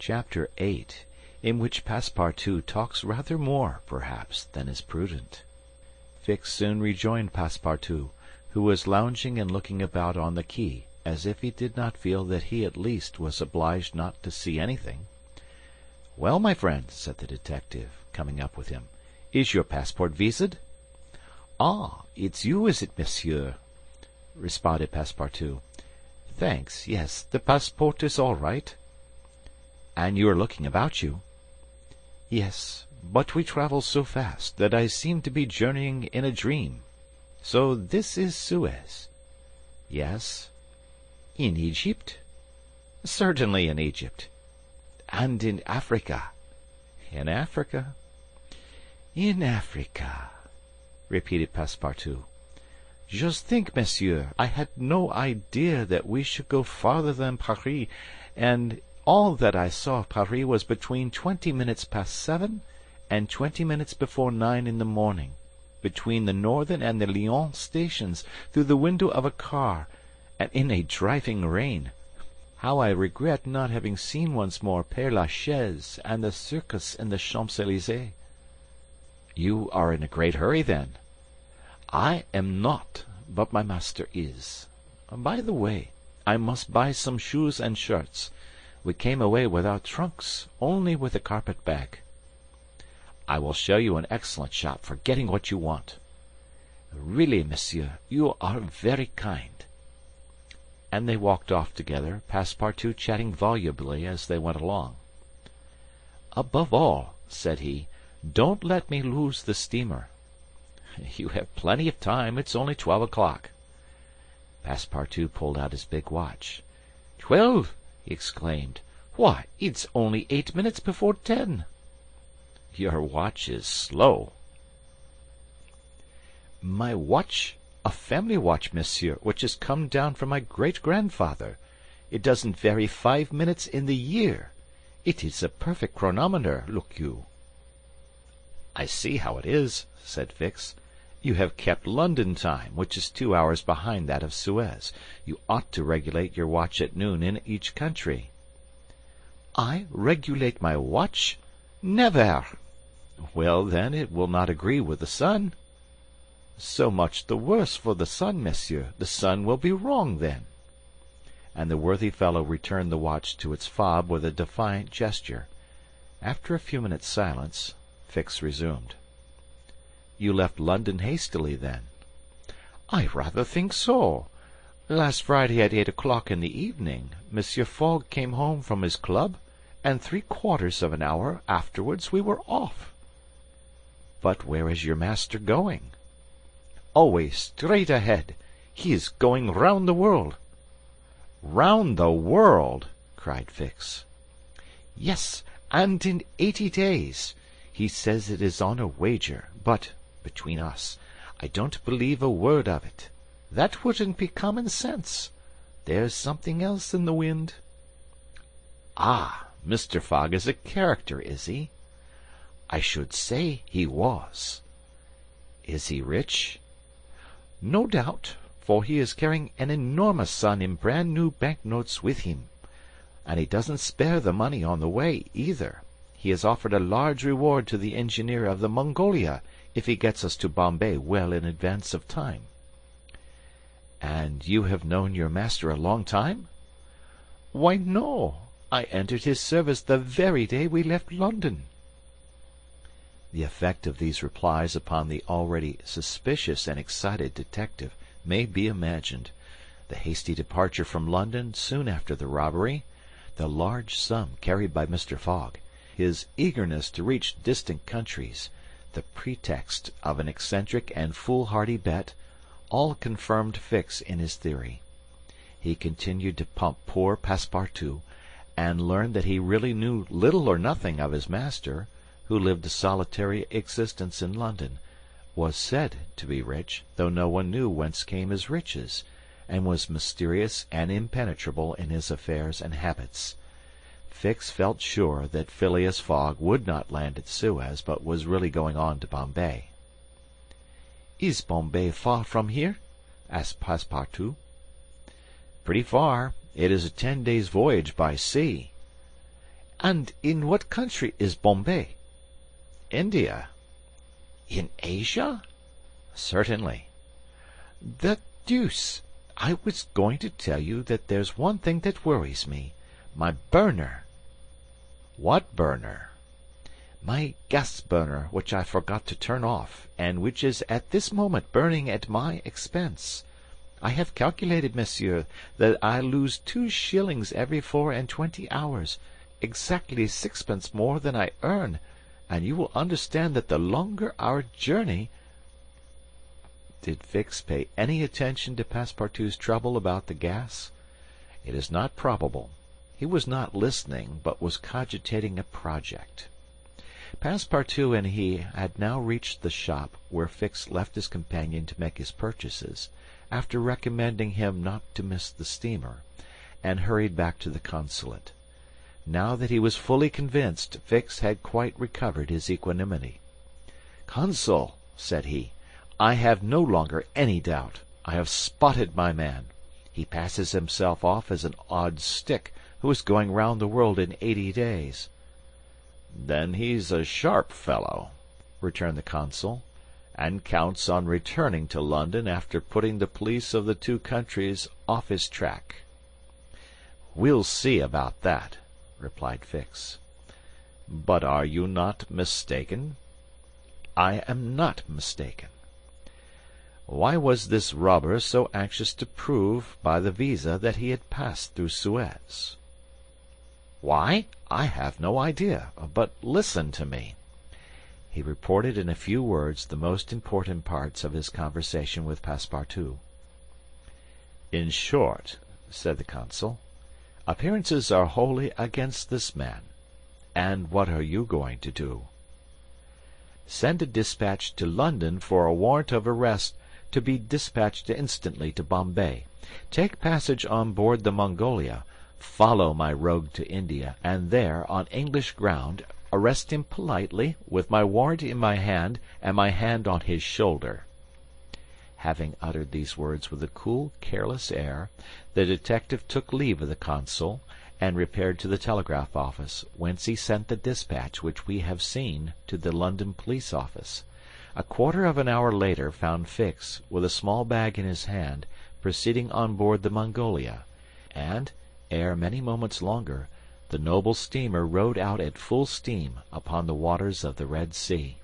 Chapter 8, in which Passepartout talks rather more, perhaps, than is prudent. Fix soon rejoined Passepartout, who was lounging and looking about on the quay, as if he did not feel that he at least was obliged not to see anything. "Well, my friend," said the detective, coming up with him, "is your passport viséd?" "Ah, it's you, is it, monsieur?" responded Passepartout. "Thanks, yes, the passport is all right." "And you are looking about you?" "Yes, but we travel so fast that I seem to be journeying in a dream. So this is Suez?" "Yes." "In Egypt?" "Certainly in Egypt." "And in Africa?" "In Africa." "In Africa," repeated Passepartout. "Just think, monsieur, I had no idea that we should go farther than Paris, and all that I saw of Paris was between 20 minutes past 7 and 20 minutes before 9 in the morning, between the Northern and the Lyons stations, through the window of a car, and in a driving rain. How I regret not having seen once more Père Lachaise and the circus in the Champs-Élysées." "You are in a great hurry, then?" "I am not, but my master is. By the way, I must buy some shoes and shirts. We came away without trunks, only with a carpet-bag." "I will show you an excellent shop for getting what you want." "Really, monsieur, you are very kind." And they walked off together, Passepartout chatting volubly as they went along. "Above all," said he, "don't let me lose the steamer." "You have plenty of time, it's only 12 o'clock." Passepartout pulled out his big watch. "12!" he exclaimed. "Why, it's only 8 minutes before 10." "Your watch is slow." "My watch? A family watch, monsieur, which has come down from my great-grandfather. It doesn't vary 5 minutes in the year. It is a perfect chronometer, look you." "I see how it is," said Fix. "You have kept London time, which is 2 hours behind that of Suez. You ought to regulate your watch at noon in each country." "I regulate my watch? Never!" "Well, then, it will not agree with the sun." "So much the worse for the sun, monsieur. The sun will be wrong, then." And the worthy fellow returned the watch to its fob with a defiant gesture. After a few minutes' silence, Fix resumed. "You left London hastily, then?" "I rather think so. Last Friday at 8 o'clock in the evening, Monsieur Fogg came home from his club, and 3/4 of an hour afterwards we were off." "But where is your master going?" "Always straight ahead. He is going round the world." "Round the world!" cried Fix. "Yes, and in 80 days. He says it is on a wager, but, between us, I don't believe a word of it. That wouldn't be common sense. There's something else in the wind." "Ah, Mr. Fogg is a character, is he?" "I should say he was." "Is he rich?" "No doubt, for he is carrying an enormous sum in brand-new banknotes with him. And he doesn't spare the money on the way, either. He has offered a large reward to the engineer of the Mongolia if he gets us to Bombay well in advance of time." "And you have known your master a long time?" "Why, no. I entered his service the very day we left London." The effect of these replies upon the already suspicious and excited detective may be imagined. The hasty departure from London soon after the robbery, the large sum carried by Mr. Fogg, his eagerness to reach distant countries, the pretext of an eccentric and foolhardy bet, all confirmed Fix in his theory. He continued to pump poor Passepartout, and learned that he really knew little or nothing of his master, who lived a solitary existence in London, was said to be rich, though no one knew whence came his riches, and was mysterious and impenetrable in his affairs and habits. Fix felt sure that Phileas Fogg would not land at Suez, but was really going on to Bombay. "Is Bombay far from here?" asked Passepartout. "Pretty far. It is a 10 days' voyage by sea." And in what country is Bombay?" "India." "In Asia?" "Certainly." "The deuce! I was going to tell you that there's one thing that worries me. My burner." "What burner?" "My gas burner, which I forgot to turn off, and which is at this moment burning at my expense. I have calculated, monsieur, that I lose 2 shillings every 24 hours, exactly 6 pence more than I earn, and you will understand that the longer our journey—" Did Fix pay any attention to Passepartout's trouble about the gas? It is not probable. He was not listening, but was cogitating a project. Passepartout and he had now reached the shop where Fix left his companion to make his purchases, after recommending him not to miss the steamer, and hurried back to the consulate. Now that he was fully convinced, Fix had quite recovered his equanimity. "Consul," said he, "I have no longer any doubt. I have spotted my man. He passes himself off as an odd stick who is going round the world in 80 days." "Then he's a sharp fellow," returned the consul, "and counts on returning to London after putting the police of the 2 countries off his track." "We'll see about that," replied Fix. "But are you not mistaken?" "I am not mistaken." Why was this robber so anxious to prove by the visa that he had passed through Suez? "Why? I have no idea. But listen to me." He reported in a few words the most important parts of his conversation with Passepartout. "In short," said the consul, "appearances are wholly against this man. And what are you going to do?" "Send a dispatch to London for a warrant of arrest to be dispatched instantly to Bombay. Take passage on board the Mongolia, follow my rogue to India, and there, on English ground, arrest him politely, with my warrant in my hand and my hand on his shoulder." Having uttered these words with a cool, careless air, the detective took leave of the consul, and repaired to the telegraph office, whence he sent the dispatch which we have seen to the London police office. A quarter of an hour later found Fix, with a small bag in his hand, proceeding on board the Mongolia, and, ere many moments longer, the noble steamer rowed out at full steam upon the waters of the Red Sea.